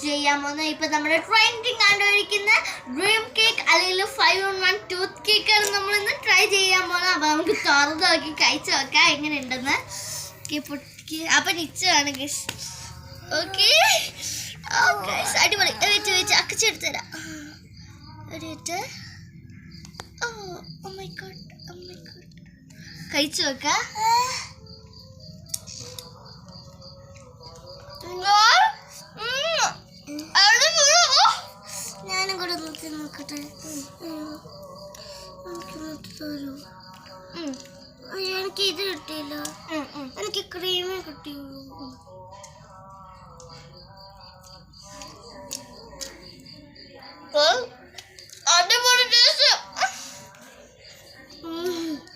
ചെയ്യാൻ പോകുന്നത്. ഇപ്പൊ നമ്മുടെ ട്രെൻഡിങ് കണ്ടുപിടിക്കുന്ന ഡ്രീം കേക്ക് അല്ലെങ്കിൽ 5-in-1 ടൂത്ത് കേക്കാണ് നമ്മൾ ഇന്ന് ട്രൈ ചെയ്യാൻ പോകുന്നത്. അപ്പൊ നമുക്ക് തുറന്ന് നോക്കി കഴിച്ചു നോക്കാം എങ്ങനെ ഉണ്ടെന്ന്. അപ്പൊ നിച്ചാണ് ഓക്കെ. അടിപൊളി. വെച്ച് അക്കച്ചെടുത്ത് തരാം. കഴിച്ചു നോക്കാം. ഞാനും കൂടെ നോക്കട്ടെ. എനിക്ക് ഇത് കിട്ടിയില്ല, എനിക്ക് ക്രീമേ കിട്ടിയുള്ളൂ.